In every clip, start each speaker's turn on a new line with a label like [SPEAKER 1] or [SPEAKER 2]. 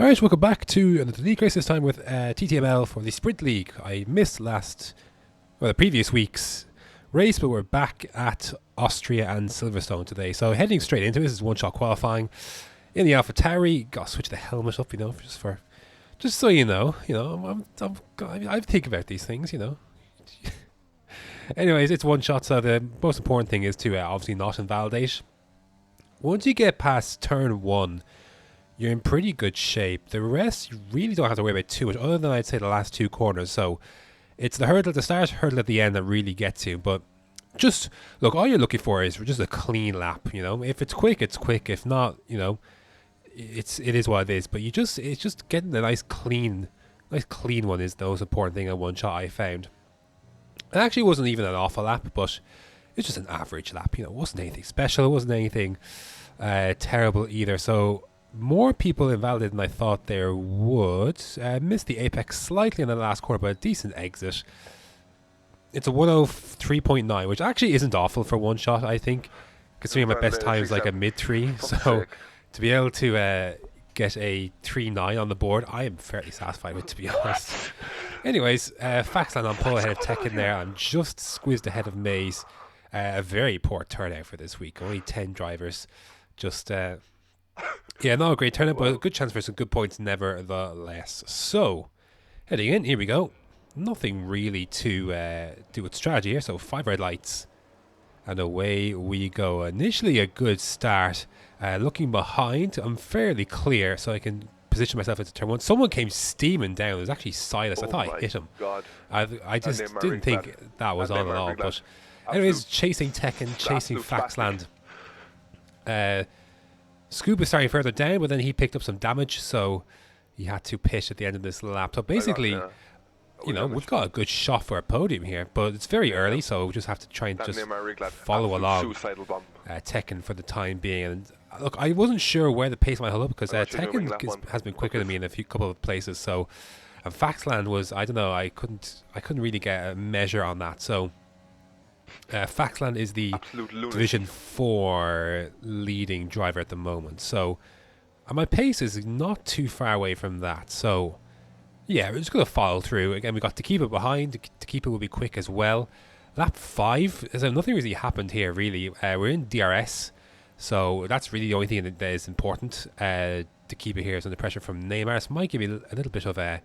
[SPEAKER 1] Alright, welcome back to the league race, this time with TTML for the Sprint League. I missed the previous week's race, but we're back at Austria and Silverstone today. So heading straight into this is one-shot qualifying in the Alpha Tauri. Gotta switch the helmet up, just so you know, I think about these things, Anyways, it's one shot, so the most important thing is to obviously not invalidate. Once you get past turn one, you're in pretty good shape. The rest, you really don't have to worry about too much, other than I'd say the last two corners. So it's the hurdle at the start, hurdle at the end that really gets you. But just look, all you're looking for is just a clean lap. If it's quick, it's quick. If not, it is what it is. But it's just getting a nice clean one is the most important thing on one shot I found. It actually wasn't even an awful lap, but it's just an average lap. It wasn't anything special. It wasn't anything terrible either. So more people invalidated than I thought there would. Missed the apex slightly in the last corner, but a decent exit. It's a 103.9, which actually isn't awful for one shot, I think, considering my best time is like a mid-3. So to be able to get a 3.9 on the board, I am fairly satisfied with, to be honest. Anyways, Faxland on pole ahead of Tekken there. I'm just squeezed ahead of Maze. A very poor turnout for this week. Only 10 drivers. Yeah, not a great turnout, but a good chance for some good points nevertheless. So, heading in, here we go. Nothing really to do with strategy here. So 5 red lights, and away we go. Initially a good start. Looking behind, I'm fairly clear, so I can position myself into turn one. Someone came steaming down. It was actually Silas. I thought I hit him.
[SPEAKER 2] God.
[SPEAKER 1] I just didn't think that was on at all. But anyways, chasing Tekken, chasing Faxland. Scoop is starting further down, but then he picked up some damage, so he had to pit at the end of this lap. So basically, we've got a good shot for a podium here, but it's very early, so we just have to try and just follow along Tekken for the time being. And look, I wasn't sure where the pace might hold up, because Tekken has been quicker than me in a couple of places. So, and Faxland was, I don't know, I couldn't really get a measure on that. So Faxland is the Division 4 leading driver at the moment. So my pace is not too far away from that. So yeah, we're just going to follow through. Again, we got to keep it behind. To keep it will be quick as well. Lap 5, so nothing really happened here, really. We're in DRS, so that's really the only thing that is important. To keep it here is under pressure from Neymar. So might give you a little bit of a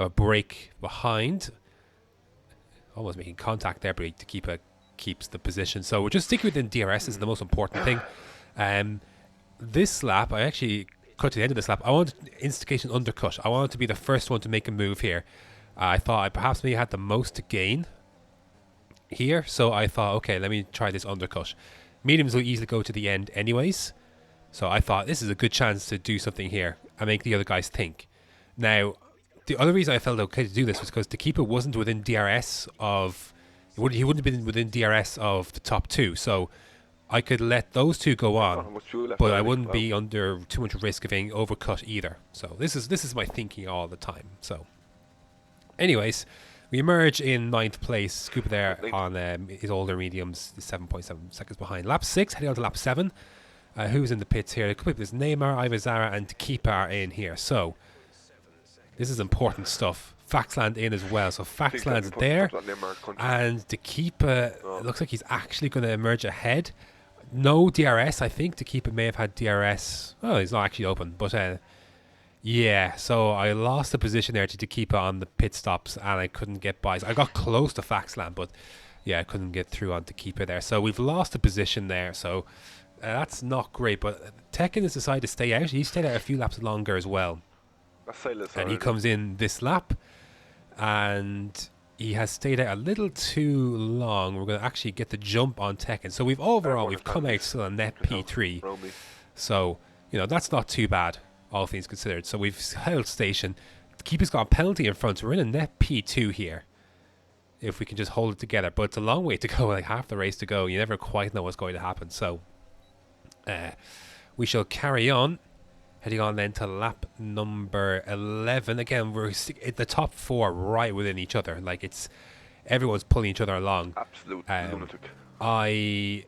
[SPEAKER 1] break behind. Almost making contact there, but to keeps the position. So we're just sticking within DRS is the most important thing. This lap, I actually cut to the end of this lap. I wanted to instigate an undercut. I wanted to be the first one to make a move here. I thought I perhaps maybe had the most to gain here, so I thought, okay, let me try this undercut. Mediums will easily go to the end anyways, so I thought this is a good chance to do something here and make the other guys think. Now, the other reason I felt okay to do this was because the keeper wasn't within DRS of... He wouldn't have been within DRS of the top two, so I could let those two go on, but I wouldn't be under too much risk of being overcut either. So this is my thinking all the time. So, anyways, we emerge in 9th place. Scoop there on his older mediums, 7.7 seconds behind. Lap 6, heading on to lap 7. Who's in the pits here? There's Neymar, Ivazara, and Keeper are in here. So this is important stuff. Faxland in as well, so Faxland's there, and the keeper looks like he's actually going to emerge ahead. No DRS, I think. The keeper may have had DRS. Oh, he's not actually open, but yeah. So I lost the position there to keep on the pit stops, and I couldn't get by. I got close to Faxland, but yeah, I couldn't get through on the keeper there. So we've lost the position there. So that's not great. But Tekken has decided to stay out. He stayed out a few laps longer as well, and he comes in this lap. And he has stayed out a little too long. We're going to actually get the jump on Tekken. So we've come out still a net P3. So, that's not too bad, all things considered. So we've held station. The keeper's got a penalty in front. So we're in a net P2 here, if we can just hold it together. But it's a long way to go, like half the race to go. You never quite know what's going to happen. So we shall carry on. Heading on then to lap number 11. Again, we're in the top 4 right within each other. Like, everyone's pulling each other along.
[SPEAKER 2] Absolute lunatic.
[SPEAKER 1] I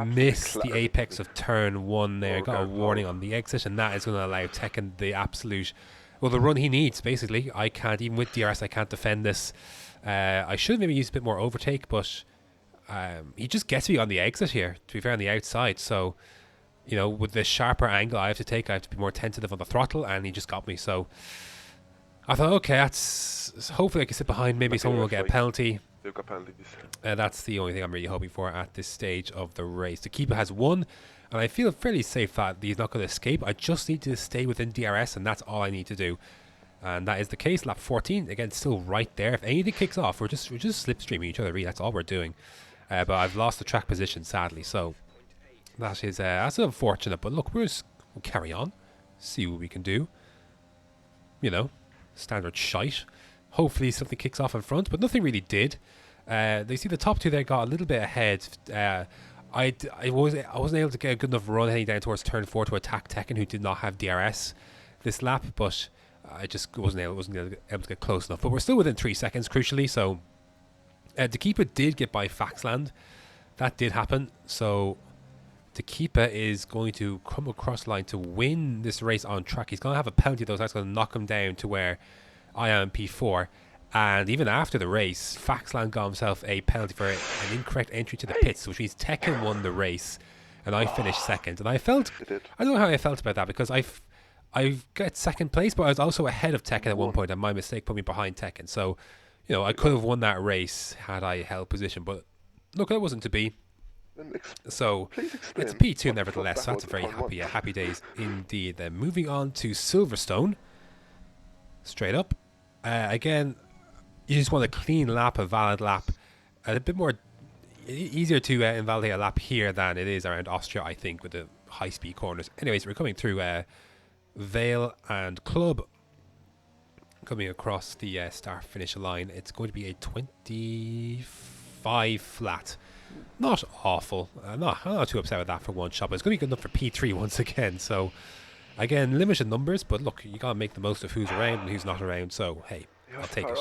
[SPEAKER 1] missed the apex of turn 1 there. Got a warning on the exit, and that is going to allow Tekken the absolute, well, the run he needs, basically. I can't, even with DRS, I can't defend this. I should maybe use a bit more overtake, but he just gets me on the exit here, to be fair, on the outside. So, you know, with the sharper angle I have to take, I have to be more tentative on the throttle, and he just got me. So I thought, okay, that's, hopefully I can sit behind, maybe someone will get a penalty.
[SPEAKER 2] They've got penalties.
[SPEAKER 1] That's the only thing I'm really hoping for at this stage of the race. The keeper has won, and I feel fairly safe that he's not going to escape. I just need to stay within DRS, and that's all I need to do. And that is the case. Lap 14, again, still right there. If anything kicks off, we're just slipstreaming each other, really. That's all we're doing. But I've lost the track position, sadly. So that is that's unfortunate. But look, we'll carry on, see what we can do. You know, standard shite. Hopefully something kicks off in front, but nothing really did. They see the top two there got a little bit ahead. I wasn't able to get a good enough run heading down towards turn 4 to attack Tekken, who did not have DRS this lap, but I just wasn't able to get close enough. But we're still within 3 seconds, crucially. So the keeper did get by Faxland. That did happen. So the keeper is going to come across the line to win this race on track. He's going to have a penalty, though, so that's going to knock him down to where I am in P4. And even after the race, Faxland got himself a penalty for an incorrect entry to the pits, which means Tekken won the race and I finished second. And I felt, I don't know how I felt about that, because I got second place, but I was also ahead of Tekken at one point, and my mistake put me behind Tekken. So, you know, I could have won that race had I held position, but look, that wasn't to be. So it's P2 nevertheless. So that's a very happy days indeed. Then moving on to Silverstone, straight up. Again, you just want a clean lap, a valid lap, a bit more easier to invalidate a lap here than it is around Austria, I think, with the high-speed corners. Anyways, we're coming through Vale and Club, coming across the start-finish line. It's going to be a 25 flat. Not awful. I'm not too upset with that for one shot, but it's going to be good enough for P3 once again. So, again, limited numbers, but look, you got to make the most of who's around and who's not around. So, hey, I'll take it.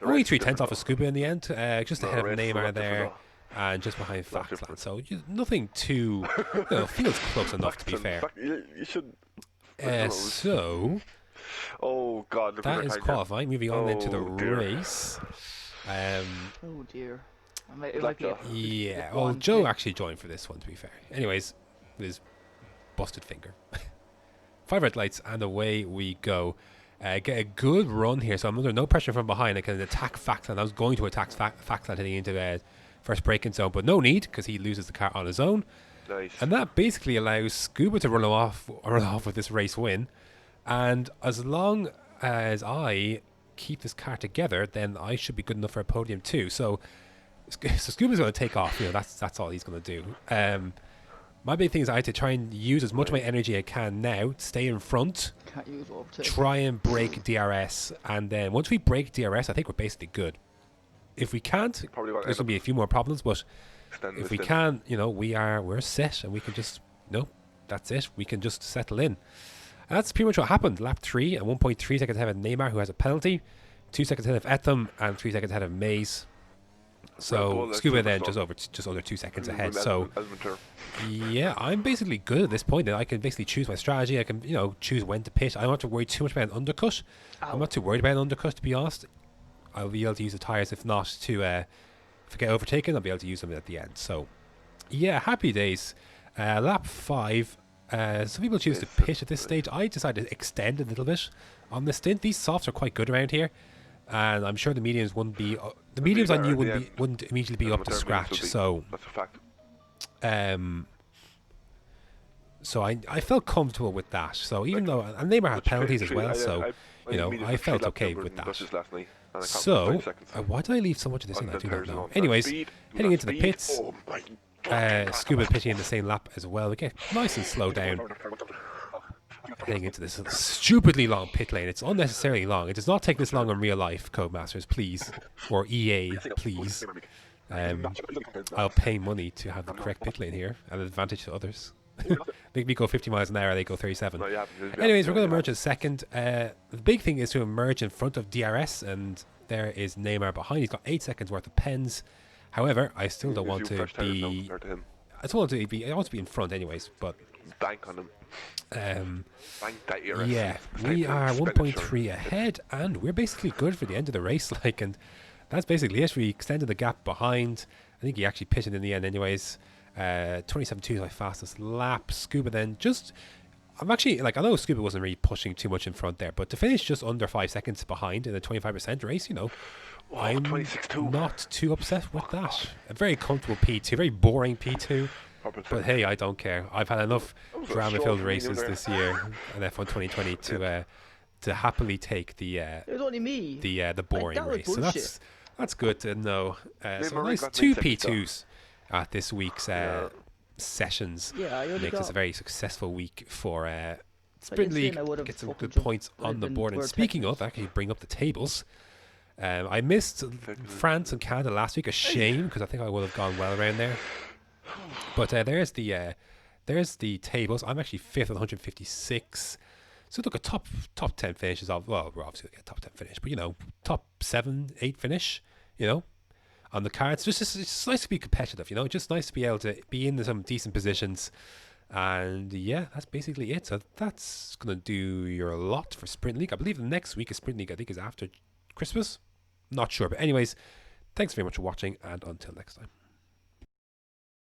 [SPEAKER 1] Only 3/10 off of Scuba in the end, just ahead of Neymar there, and just behind Faxland. So nothing too, feels close enough, to be fair.
[SPEAKER 2] You should.
[SPEAKER 1] So,
[SPEAKER 2] oh God,
[SPEAKER 1] that is qualifying. Moving on then to the race.
[SPEAKER 3] Oh dear.
[SPEAKER 1] Yeah. Well, Joe actually joined for this one, to be fair. Anyways, with his busted finger. 5 red lights, and away we go. Get a good run here, so I'm under no pressure from behind. I can attack Faxland. I was going to attack Faxland heading into first braking zone, but no need, because he loses the car on his own.
[SPEAKER 2] Nice.
[SPEAKER 1] And that basically allows Scuba to run off with this race win. And as long as I keep this car together, then I should be good enough for a podium too. So Scuba's going to take off. That's all he's going to do. My big thing is I have to try and use as much of my energy I can now, stay in front, try and break DRS, and then once we break DRS, I think we're basically good. If we can't, there's going to be a few more problems, but if we can, we're set, and we can just, that's it. We can just settle in. And that's pretty much what happened. Lap 3, at 1.3 seconds ahead of Neymar, who has a penalty, 2 seconds ahead of Etham, and 3 seconds ahead of Maze. So Scuba then just under 2 seconds ahead. So yeah, I'm basically good at this point. I can basically choose my strategy. I can choose when to pit. I don't have to worry too much about an undercut. I'm not too worried about an undercut, to be honest. I'll be able to use the tires if not to if I get overtaken, I'll be able to use them at the end. So yeah, happy days. Lap 5. Some people choose to pit at this stage. I decided to extend a little bit on the stint. These softs are quite good around here, and I'm sure the mediums wouldn't be. The mediums I knew wouldn't immediately be up to scratch. So
[SPEAKER 2] that's a fact.
[SPEAKER 1] So I felt comfortable with that. So even though and Neymar had penalties as well, so I felt okay with that. So why did I leave so much of this in? I do not know. Anyways, heading into the pits. Scuba pitching in the same lap as well. We get nice and slow down. Heading into this stupidly long pit lane. It's unnecessarily long. It does not take this long in real life, Codemasters, please. Or EA, please. I'll pay money to have the correct pit lane here, at an advantage to others. Make me go 50 miles an hour, they go 37. Anyways, we're going to merge in second. The big thing is to emerge in front of DRS, and there is Neymar behind. He's got 8 seconds worth of pens. However, I still don't want to be... just want to be. I want to be in front, anyways. But
[SPEAKER 2] bank on them. Bank that you're
[SPEAKER 1] yeah, we are 1.3 ahead, and we're basically good for the end of the race. Like, and that's basically it. We extended the gap behind. I think he actually pitched it in the end, anyways. 27.2 is my fastest lap. Scuba then just. I'm actually, like, I know Scuba wasn't really pushing too much in front there, but to finish just under 5 seconds behind in a 25% race, I'm not too upset with that. A very comfortable P2, very boring P2. But hey, I don't care. I've had enough drama-filled races this year in F1 2020 to happily take the
[SPEAKER 3] it was only me.
[SPEAKER 1] the boring race. So that's good to know. So nice 2 P2s at this week's sessions. Makes this a very successful week for Sprint League. Get some good points on the board. And speaking of, actually bring up the tables. I missed France and Canada last week. A shame, because I think I would have gone well around there. But there's the tables. I'm actually 5th at 156. So look, a top 10 finishes of, well, we're obviously going to get a top 10 finish, but top 7, 8 finish, on the cards. It's just nice to be competitive, just nice to be able to be in some decent positions. And yeah, that's basically it. So that's going to do your lot for Sprint League. I believe the next week of Sprint League, I think, is after Christmas. Not sure. But anyways, thanks very much for watching, and until next time.